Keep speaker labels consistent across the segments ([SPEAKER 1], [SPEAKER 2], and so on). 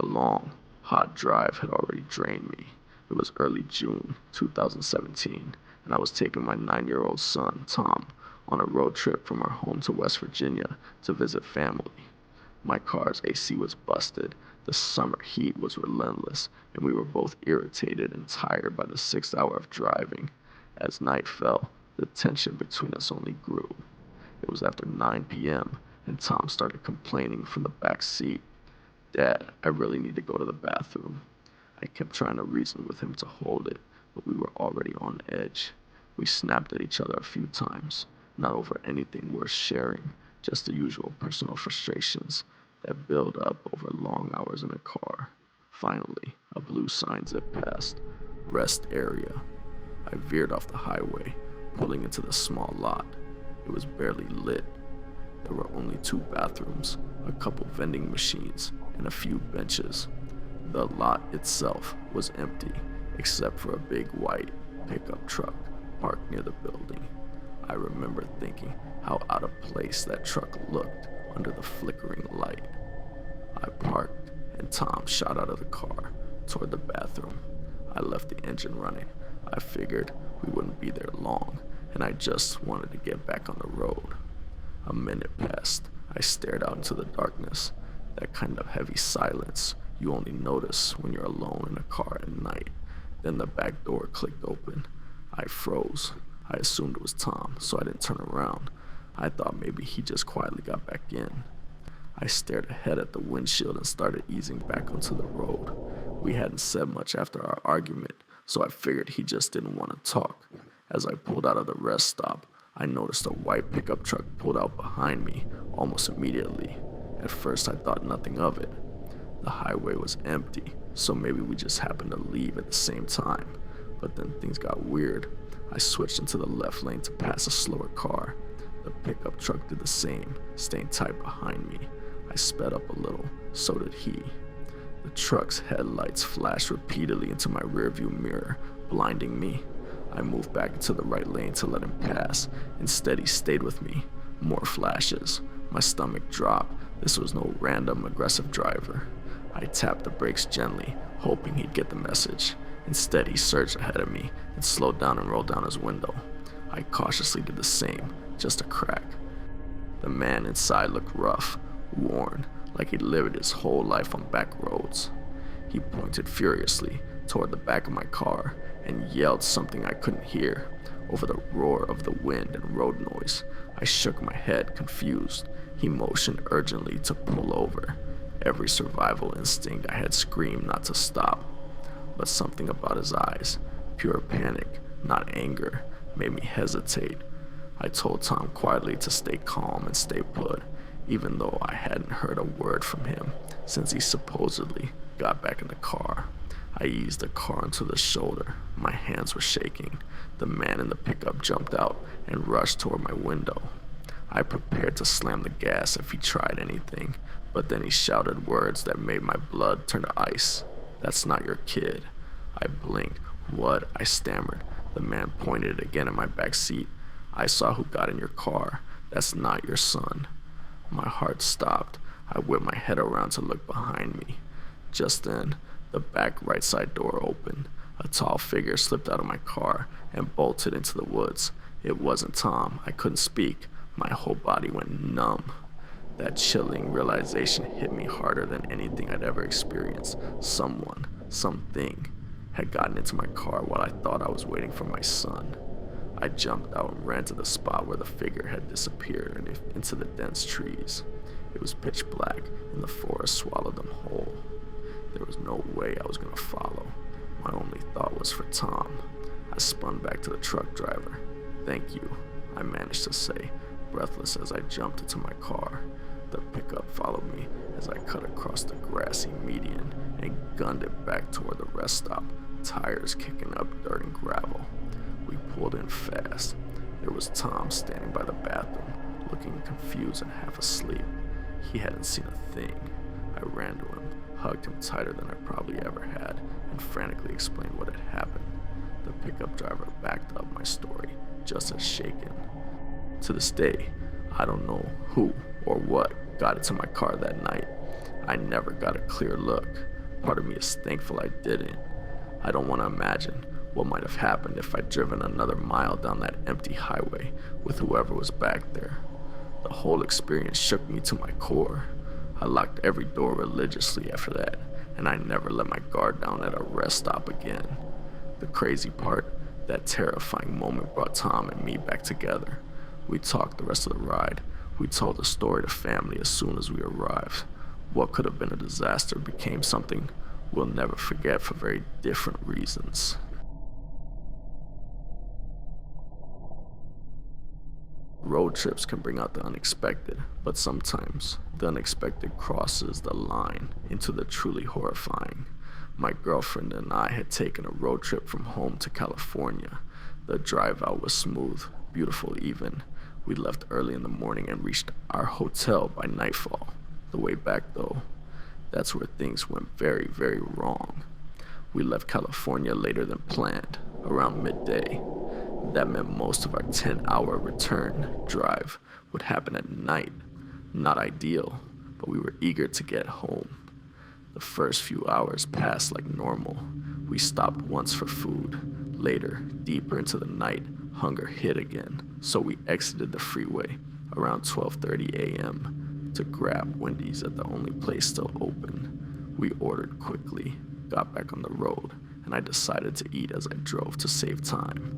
[SPEAKER 1] long, hot drive had already drained me. It was early June 2017, and I was taking my 9-year-old son, Tom, on a road trip from our home to West Virginia to visit family. My car's AC was busted, the summer heat was relentless, and we were both irritated and tired by the 6 hour of driving. As night fell, the tension between us only grew. It was after 9 p.m., and Tom started complaining from the back seat. "Dad, I really need to go to the bathroom." I kept trying to reason with him to hold it, but we were already on edge. We snapped at each other a few times, not over anything worth sharing, just the usual personal frustrations that build up over long hours in a car. Finally, a blue sign zipped past. Rest area. I veered off the highway, pulling into the small lot. It was barely lit. There were only 2 bathrooms, a couple vending machines, and a few benches. The lot itself was empty, except for a big white pickup truck parked near the building. I remember thinking how out of place that truck looked under the flickering light. I parked, and Tom shot out of the car toward the bathroom. I left the engine running. I figured we wouldn't be there long, and I just wanted to get back on the road. A minute passed. I stared out into the darkness, that kind of heavy silence you only notice when you're alone in a car at night. Then the back door clicked open. I froze. I assumed it was Tom, so I didn't turn around. I thought maybe he just quietly got back in. I stared ahead at the windshield and started easing back onto the road. We hadn't said much after our argument, so I figured he just didn't want to talk. As I pulled out of the rest stop, I noticed a white pickup truck pulled out behind me almost immediately. At first, I thought nothing of it. The highway was empty, so maybe we just happened to leave at the same time. But then things got weird. I switched into the left lane to pass a slower car. The pickup truck did the same, staying tight behind me. I sped up a little, so did he. The truck's headlights flashed repeatedly into my rearview mirror, blinding me. I moved back into the right lane to let him pass. Instead, he stayed with me. More flashes. My stomach dropped. This was no random, aggressive driver. I tapped the brakes gently, hoping he'd get the message. Instead, he surged ahead of me and slowed down and rolled down his window. I cautiously did the same, just a crack. The man inside looked rough, worn, like he'd lived his whole life on back roads. He pointed furiously toward the back of my car and yelled something I couldn't hear. Over the roar of the wind and road noise, I shook my head, confused. He motioned urgently to pull over. Every survival instinct I had screamed not to stop. But something about his eyes, pure panic, not anger, made me hesitate. I told Tom quietly to stay calm and stay put, even though I hadn't heard a word from him since he supposedly got back in the car. I eased the car into the shoulder. My hands were shaking. The man in the pickup jumped out and rushed toward my window. I prepared to slam the gas if he tried anything, but then he shouted words that made my blood turn to ice. "That's not your kid." I blinked. "What?" I stammered. The man pointed again at my back seat. "I saw who got in your car. That's not your son." My heart stopped. I whipped my head around to look behind me. Just then, the back right side door opened. A tall figure slipped out of my car and bolted into the woods. It wasn't Tom. I couldn't speak. My whole body went numb. That chilling realization hit me harder than anything I'd ever experienced. Someone, something, had gotten into my car while I thought I was waiting for my son. I jumped out and ran to the spot where the figure had disappeared and into the dense trees. It was pitch black, and the forest swallowed them whole. There was no way I was going to follow. My only thought was for Tom. I spun back to the truck driver. "Thank you," I managed to say, breathless as I jumped into my car. The pickup followed me as I cut across the grassy median and gunned it back toward the rest stop, tires kicking up dirt and gravel. We pulled in fast. There was Tom standing by the bathroom, looking confused and half asleep. He hadn't seen a thing. I ran to him, hugged him tighter than I probably ever had, and frantically explained what had happened. The pickup driver backed up my story, just as shaken. To this day, I don't know who or what got into my car that night. I never got a clear look, Part of me is thankful I didn't. I don't want to imagine what might have happened if I'd driven another mile down that empty highway with whoever was back there. The whole experience shook me to my core. I locked every door religiously after that, and I never let my guard down at a rest stop again. The crazy part, that terrifying moment brought Tom and me back together. We talked the rest of the ride. We told the story to family as soon as we arrived. What could have been a disaster became something we'll never forget for very different reasons. Road trips can bring out the unexpected, but sometimes the unexpected crosses the line into the truly horrifying. My girlfriend and I had taken a road trip from home to California. The drive out was smooth, beautiful even. We left early in the morning and reached our hotel by nightfall. The way back though, that's where things went very, very wrong. We left California later than planned, around midday. That meant most of our 10-hour return drive would happen at night. Not ideal, but we were eager to get home. The first few hours passed like normal. We stopped once for food. Later, deeper into the night, hunger hit again, so we exited the freeway around 12:30 a.m. to grab Wendy's at the only place still open. We ordered quickly, got back on the road, and I decided to eat as I drove to save time.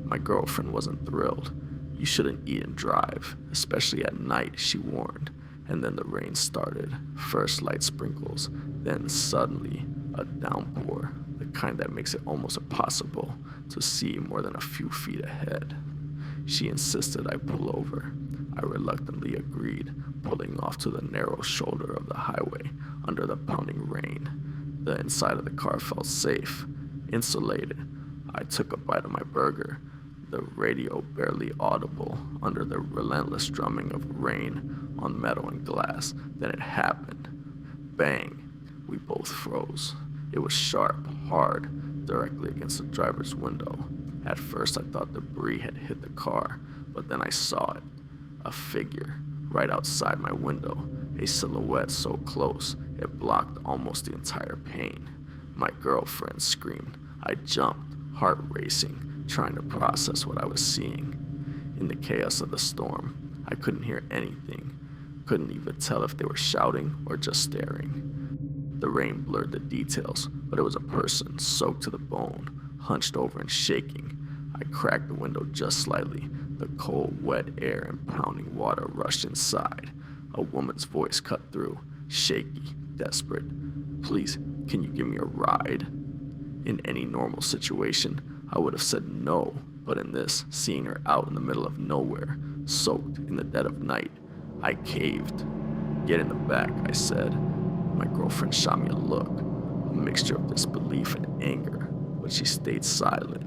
[SPEAKER 1] My girlfriend wasn't thrilled. You shouldn't eat and drive, especially at night, she warned. And then the rain started. First light sprinkles, then suddenly a downpour, the kind that makes it almost impossible to see more than a few feet ahead. She insisted I pull over. I reluctantly agreed, pulling off to the narrow shoulder of the highway under the pounding rain. The inside of the car felt safe, insulated. I took a bite of my burger, the radio barely audible under the relentless drumming of rain on metal and glass. Then it happened. Bang! We both froze. It was sharp, hard, directly against the driver's window. At first I thought debris had hit the car, but then I saw it. A figure, right outside my window, a silhouette so close it blocked almost the entire pane. My girlfriend screamed. I jumped, heart racing, trying to process what I was seeing. In the chaos of the storm, I couldn't hear anything. Couldn't even tell if they were shouting or just staring. The rain blurred the details, but it was a person soaked to the bone, hunched over and shaking. I cracked the window just slightly. The cold, wet air and pounding water rushed inside. A woman's voice cut through, shaky, desperate. "Please, can you give me a ride?" In any normal situation, I would have said no, but in this, seeing her out in the middle of nowhere, soaked in the dead of night, I caved. "Get in the back," I said. My girlfriend shot me a look, a mixture of disbelief and anger, but she stayed silent.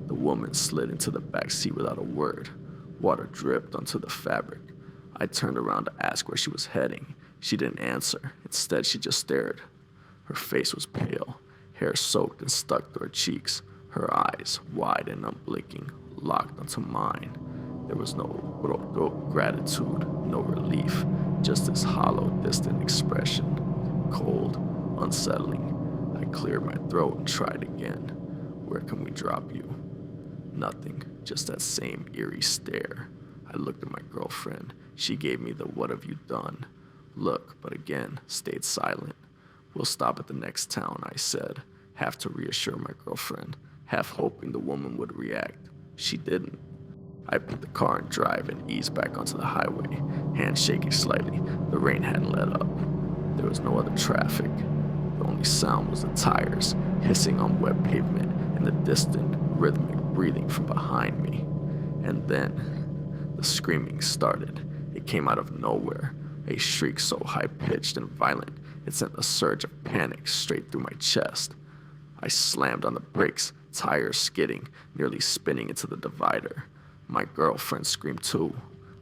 [SPEAKER 1] The woman slid into the back seat without a word. Water dripped onto the fabric. I turned around to ask where she was heading. She didn't answer. Instead, she just stared. Her face was pale, hair soaked and stuck to her cheeks. Her eyes, wide and unblinking, locked onto mine. There was no gratitude, no relief, just this hollow, distant expression. Cold, unsettling. I cleared my throat and tried again. "Where can we drop you?" Nothing, just that same eerie stare. I looked at my girlfriend. She gave me the "what have you done" look, but again, stayed silent. "We'll stop at the next town," I said, half to reassure my girlfriend, half hoping the woman would react. She didn't. I put the car in drive and eased back onto the highway, hands shaking slightly. The rain hadn't let up. There was no other traffic. The only sound was the tires hissing on wet pavement and the distant, rhythmic breathing from behind me. And then, the screaming started. It came out of nowhere, a shriek so high-pitched and violent it sent a surge of panic straight through my chest. I slammed on the brakes, tires skidding, nearly spinning into the divider. My girlfriend screamed too.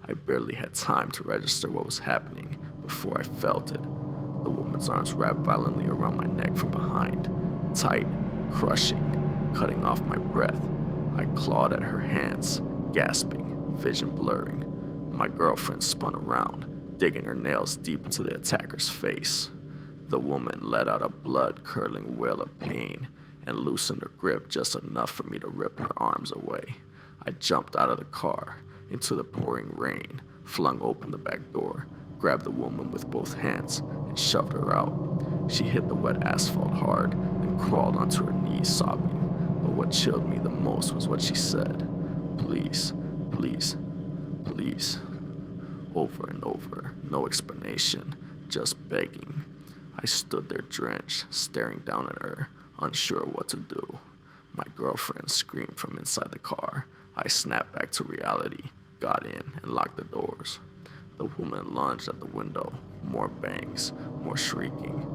[SPEAKER 1] I barely had time to register what was happening before I felt it. The woman's arms wrapped violently around my neck from behind, tight, crushing, cutting off my breath. I clawed at her hands, gasping, vision blurring. My girlfriend spun around, digging her nails deep into the attacker's face. The woman let out a blood-curdling wail of pain and loosened her grip just enough for me to rip her arms away. I jumped out of the car into the pouring rain, flung open the back door, grabbed the woman with both hands, and shoved her out. She hit the wet asphalt hard, then crawled onto her knees sobbing. But what chilled me the most was what she said. "Please, please, please." Over and over, no explanation, just begging. I stood there drenched, staring down at her, unsure what to do. My girlfriend screamed from inside the car. I snapped back to reality, got in, and locked the doors. The woman lunged at the window, more bangs, more shrieking.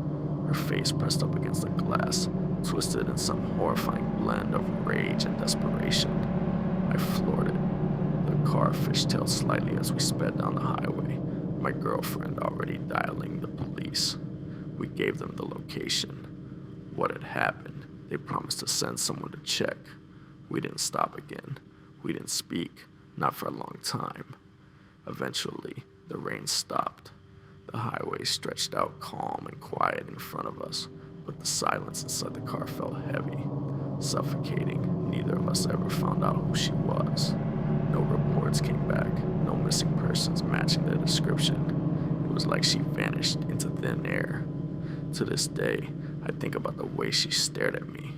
[SPEAKER 1] Her face pressed up against the glass, twisted in some horrifying blend of rage and desperation. I floored it. The car fishtailed slightly as we sped down the highway, my girlfriend already dialing the police. We gave them the location. What had happened? They promised to send someone to check. We didn't stop again. We didn't speak, not for a long time. Eventually, the rain stopped. The highway stretched out calm and quiet in front of us, but the silence inside the car felt heavy, suffocating. Neither of us ever found out who she was. No reports came back, no missing persons matching the description. It was like she vanished into thin air. To this day, I think about the way she stared at me,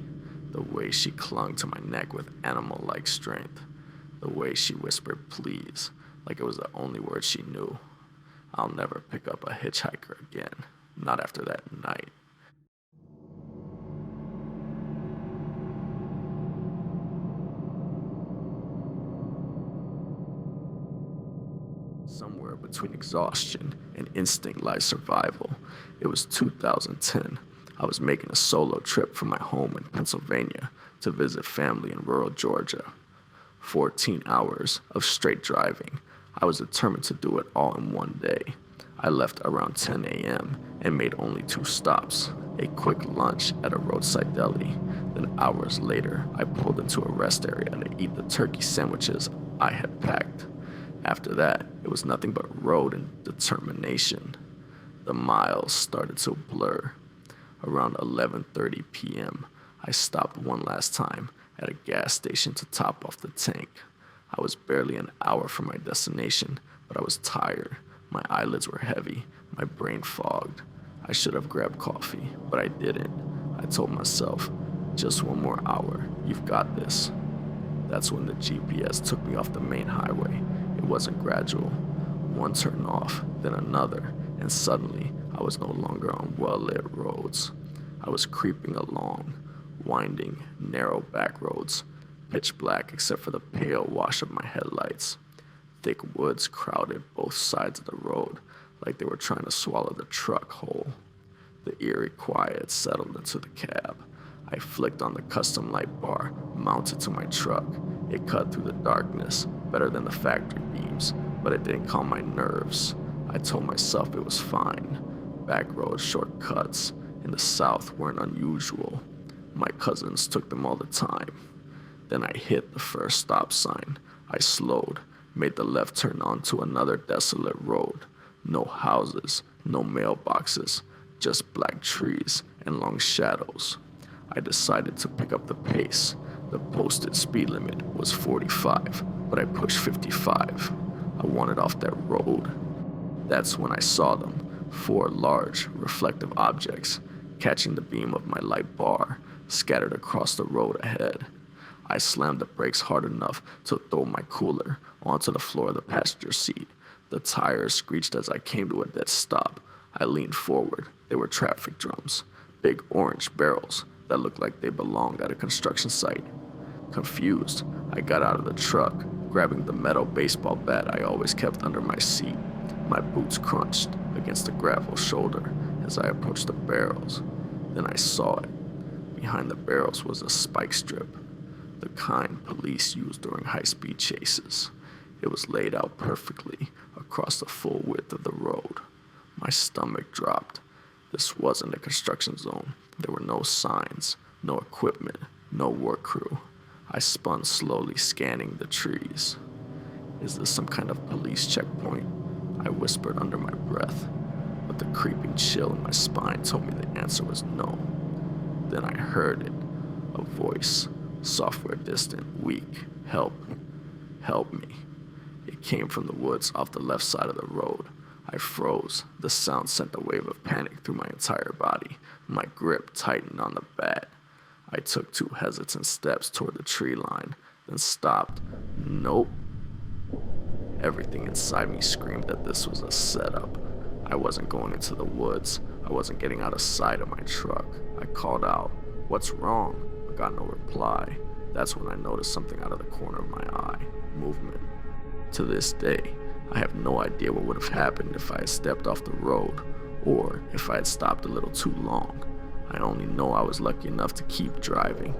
[SPEAKER 1] the way she clung to my neck with animal-like strength, the way she whispered please, like it was the only word she knew. I'll never pick up a hitchhiker again, not after that night. Somewhere between exhaustion and instinct lies survival. It was 2010. I was making a solo trip from my home in Pennsylvania to visit family in rural Georgia. 14 hours of straight driving. I was determined to do it all in one day. I left around 10 a.m. and made only 2 stops, a quick lunch at a roadside deli. Then hours later, I pulled into a rest area to eat the turkey sandwiches I had packed. After that, it was nothing but road and determination. The miles started to blur. Around 11:30 p.m., I stopped one last time at a gas station to top off the tank. I was barely an hour from my destination, but I was tired. My eyelids were heavy, my brain fogged. I should have grabbed coffee, but I didn't. I told myself, just one more hour, you've got this. That's when the GPS took me off the main highway. It wasn't gradual. One turn off, then another, and suddenly I was no longer on well-lit roads. I was creeping along, winding, narrow back roads, pitch black except for the pale wash of my headlights. Thick woods crowded both sides of the road, like they were trying to swallow the truck whole. The eerie quiet settled into the cab. I flicked on the custom light bar mounted to my truck. It cut through the darkness, better than the factory beams, but it didn't calm my nerves. I told myself it was fine. Back roads, shortcuts in the south weren't unusual. My cousins took them all the time. Then I hit the first stop sign. I slowed, made the left turn onto another desolate road. No houses, no mailboxes, just black trees and long shadows. I decided to pick up the pace. The posted speed limit was 45, but I pushed 55. I wanted off that road. That's when I saw them, 4 large, reflective objects, catching the beam of my light bar, scattered across the road ahead. I slammed the brakes hard enough to throw my cooler onto the floor of the passenger seat. The tires screeched as I came to a dead stop. I leaned forward. They were traffic drums, big orange barrels that looked like they belonged at a construction site. Confused, I got out of the truck, grabbing the metal baseball bat I always kept under my seat. My boots crunched against the gravel shoulder as I approached the barrels. Then I saw it. Behind the barrels was a spike strip, the kind police use during high-speed chases. It was laid out perfectly across the full width of the road. My stomach dropped. This wasn't a construction zone. There were no signs, no equipment, no work crew. I spun slowly, scanning the trees. Is this some kind of police checkpoint? I whispered under my breath, but The creeping chill in my spine told me the answer was no. Then I heard it. A voice, software distant, weak. Help me. Help me. It came from the woods off the left side of the road. I froze. The sound sent a wave of panic through my entire body. My grip tightened on the bat. I took 2 hesitant steps toward the tree line, then stopped. Nope. Everything inside me screamed that this was a setup. I wasn't going into the woods. I wasn't getting out of sight of my truck. I called out, "What's wrong?" I got no reply. That's when I noticed something out of the corner of my eye. Movement. To this day, I have no idea what would have happened if I had stepped off the road, or if I had stopped a little too long. I only know I was lucky enough to keep driving.